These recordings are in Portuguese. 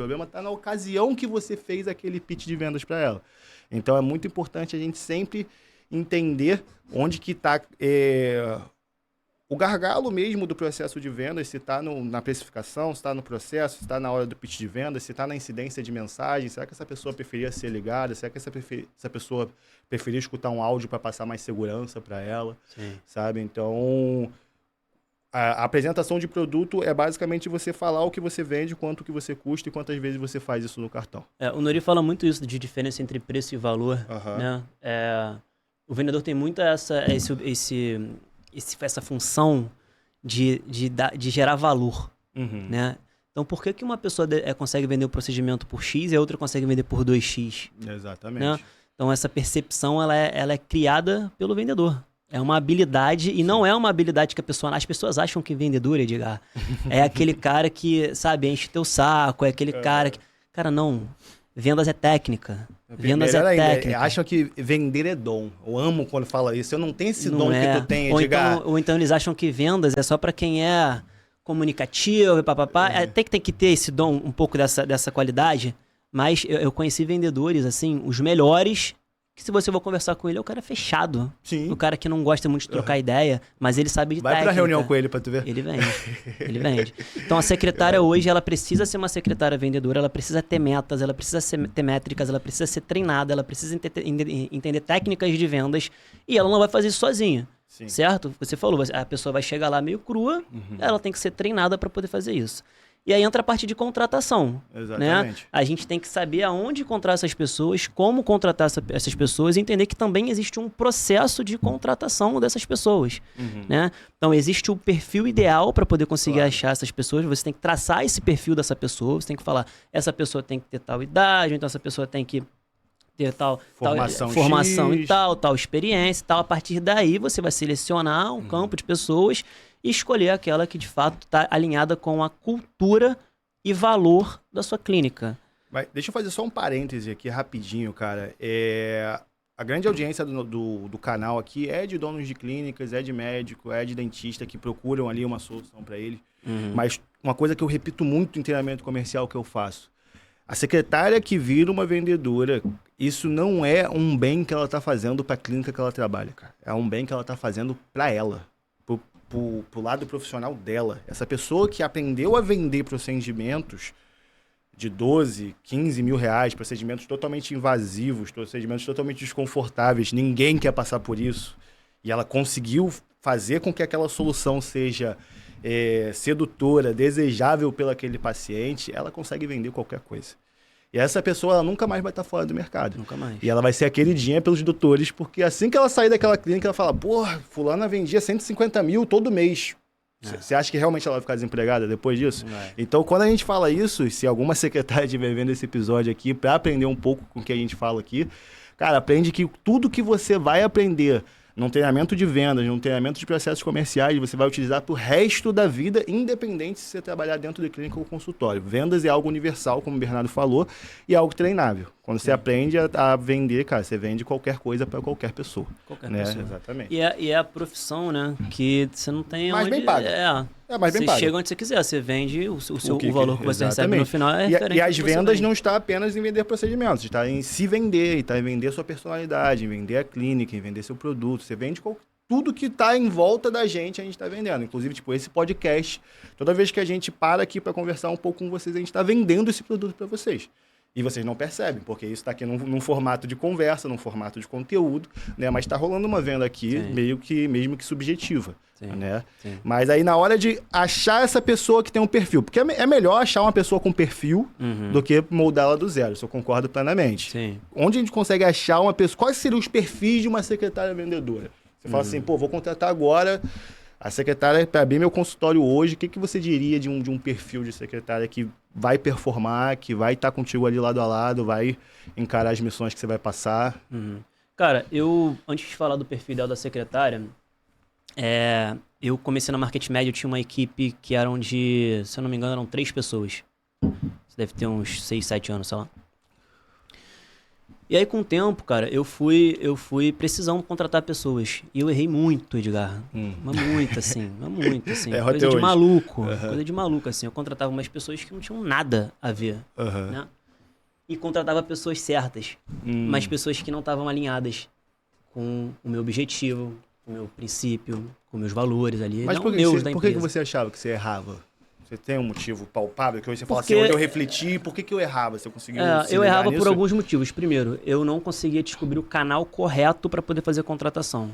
problema está na ocasião que você fez aquele pitch de vendas para ela. Então, é muito importante a gente sempre entender onde que está o gargalo mesmo do processo de vendas, se está na precificação, se está no processo, se está na hora do pitch de vendas, se está na incidência de mensagem, será que essa pessoa preferia ser ligada, será que essa pessoa preferia escutar um áudio para passar mais segurança para ela, sabe? Então, a apresentação de produto é basicamente você falar o que você vende, quanto que você custa e quantas vezes você faz isso no cartão. O Nori fala muito isso de diferença entre preço e valor, né? O vendedor tem muito essa função de gerar valor, né? Então, por que uma pessoa consegue vender o procedimento por X e a outra consegue vender por 2X? Exatamente. Né? Então, essa percepção ela é criada pelo vendedor. É uma habilidade, e não é uma habilidade que as pessoas acham que vendedor, Edgar, é aquele cara que, sabe, enche teu saco, é aquele cara que... Cara, não. Vendas é técnica. Vendas é técnica. Acham que vender é dom. Eu amo quando fala isso. Eu não tenho esse dom que tu tem, Edgar. Ou então eles acham que vendas é só para quem é comunicativo e papapá. Tem que ter esse dom, um pouco dessa qualidade. Mas eu conheci vendedores, assim, os melhores, que se você for conversar com ele, é o cara fechado. Sim. O cara que não gosta muito de trocar ideia, mas ele sabe de técnica. Vai pra reunião com ele pra tu ver. Ele vende. Ele vende. Então a secretária hoje, ela precisa ser uma secretária vendedora, ela precisa ter metas, ela precisa ter métricas, ela precisa ser treinada, ela precisa entender técnicas de vendas, e ela não vai fazer isso sozinha. Sim. Certo? Você falou, a pessoa vai chegar lá meio crua, ela tem que ser treinada para poder fazer isso. E aí entra a parte de contratação. Exatamente. Né? A gente tem que saber aonde contratar essas pessoas, como contratar essas pessoas e entender que também existe um processo de contratação dessas pessoas. Né? Então, existe o perfil ideal para poder conseguir achar essas pessoas. Você tem que traçar esse perfil dessa pessoa. Você tem que falar, essa pessoa tem que ter tal idade, então essa pessoa tem que ter tal formação e tal experiência e tal. A partir daí, você vai selecionar um campo de pessoas e escolher aquela que, de fato, está alinhada com a cultura e valor da sua clínica. Mas deixa eu fazer só um parêntese aqui, rapidinho, cara. A grande audiência do canal aqui é de donos de clínicas, é de médico, é de dentista que procuram ali uma solução para eles. Mas uma coisa que eu repito muito em treinamento comercial que eu faço. A secretária que vira uma vendedora, isso não é um bem que ela está fazendo para a clínica que ela trabalha, cara. É um bem que ela está fazendo para ela. Pro lado profissional dela. Essa pessoa que aprendeu a vender procedimentos de 12, 15 mil reais, procedimentos totalmente invasivos, procedimentos totalmente desconfortáveis, ninguém quer passar por isso. E ela conseguiu fazer com que aquela solução seja sedutora, desejável pelo aquele paciente, ela consegue vender qualquer coisa. E essa pessoa ela nunca mais vai estar fora do mercado. Nunca mais. E ela vai ser a queridinha pelos doutores, porque assim que ela sair daquela clínica, ela fala, porra, fulana vendia 150 mil todo mês. Você acha que realmente ela vai ficar desempregada depois disso? Então, quando a gente fala isso, se alguma secretária estiver vendo esse episódio aqui, para aprender um pouco com o que a gente fala aqui, cara, aprende que tudo que você vai aprender num treinamento de vendas, num treinamento de processos comerciais, você vai utilizar pro resto da vida, independente se você trabalhar dentro de clínica ou consultório. Vendas é algo universal, como o Bernardo falou, e é algo treinável. Quando você aprende a vender, cara, você vende qualquer coisa para qualquer pessoa. Qualquer né? pessoa. Exatamente. E é a profissão, né? Que você não tem mais onde... bem paga. Mais bem você paga. chega onde você quiser, você vende o valor que você recebe no final é referente. E as vendas não está apenas em vender procedimentos, está em se vender, está em vender sua personalidade, em vender a clínica, em vender seu produto. Você vende tudo que está em volta da gente, a gente está vendendo. Inclusive, tipo, esse podcast, toda vez que a gente para aqui para conversar um pouco com vocês, a gente está vendendo esse produto para vocês. E vocês não percebem, porque isso está aqui num formato de conversa, num formato de conteúdo, né? Mas está rolando uma venda aqui, mesmo que subjetiva. Né? Mas aí na hora de achar essa pessoa que tem um perfil, porque é melhor achar uma pessoa com perfil do que moldá-la do zero, isso eu concordo plenamente. Onde a gente consegue achar uma pessoa, quais seriam os perfis de uma secretária vendedora? Você fala assim, pô, vou contratar agora a secretária para abrir meu consultório hoje, o que você diria de um perfil de secretária que vai performar, que vai estar contigo ali lado a lado, vai encarar as missões que você vai passar? Cara, antes de falar do perfil ideal da secretária, eu comecei na Market Média, eu tinha uma equipe que eram se eu não me engano, eram 3 pessoas. Você deve ter uns 6, 7 anos, sei lá. E aí, com o tempo, cara, eu fui precisando contratar pessoas. E eu errei muito, Edgar. Mas muito, assim. Coisa de maluco. Coisa de maluco, assim. Eu contratava umas pessoas que não tinham nada a ver, né? E contratava pessoas certas. Mas pessoas que não estavam alinhadas com o meu objetivo, com o meu princípio, com meus valores ali. Mas não por meus da que empresa. você achava que você errava? Você tem um motivo palpável que hoje você fala assim, onde eu refleti, por que eu errava? Você conseguiu se eu ligar errava nisso? por alguns motivos. Primeiro, eu não conseguia descobrir o canal correto para poder fazer contratação.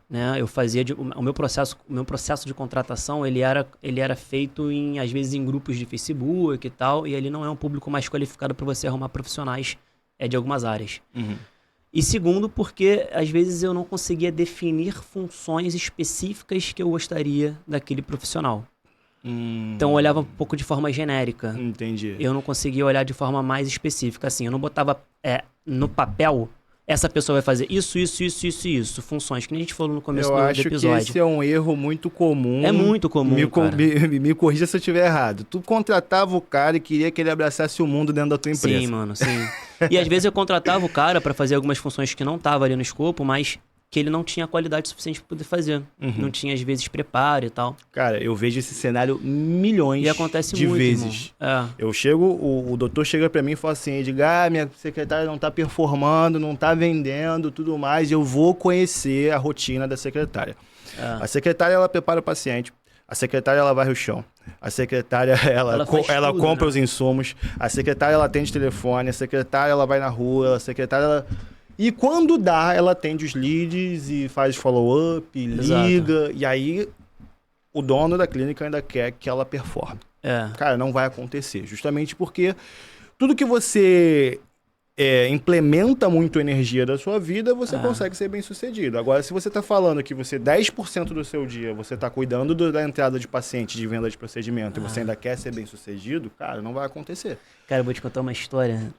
Né? Eu fazia o meu processo de contratação, ele era feito às vezes em grupos de Facebook e tal, e ele não é um público mais qualificado para você arrumar profissionais de algumas áreas. E segundo, porque às vezes eu não conseguia definir funções específicas que eu gostaria daquele profissional. Então eu olhava um pouco de forma genérica. Entendi. Eu não conseguia olhar de forma mais específica, assim. Eu não botava no papel, essa pessoa vai fazer isso, funções, que nem a gente falou no começo do episódio. Eu acho que esse é um erro muito comum. É muito comum, cara. Me corrija se eu estiver errado. Tu contratava o cara e queria que ele abraçasse o mundo dentro da tua empresa. Sim, mano, sim. E às vezes eu contratava o cara pra fazer algumas funções que não estavam ali no escopo, mas que ele não tinha qualidade suficiente para poder fazer. Não tinha, às vezes, preparo e tal. Cara, eu vejo esse cenário milhões e acontece de muito, vezes. Eu chego, o doutor chega para mim e fala assim, Edgar, minha secretária não tá performando, não tá vendendo, tudo mais, eu vou conhecer a rotina da secretária. A secretária, ela prepara o paciente, a secretária, ela varre o chão, a secretária, ela compra os insumos, a secretária, ela atende telefone, a secretária, ela vai na rua, a secretária, ela... E quando dá, ela atende os leads e faz follow-up, liga. E aí, o dono da clínica ainda quer que ela performe. Cara, não vai acontecer. Justamente porque tudo que você implementa muito energia da sua vida, você consegue ser bem sucedido. Agora, se você está falando que você 10% do seu dia, você está cuidando da entrada de paciente, de venda de procedimento, e você ainda quer ser bem sucedido, cara, não vai acontecer. Cara, eu vou te contar uma história.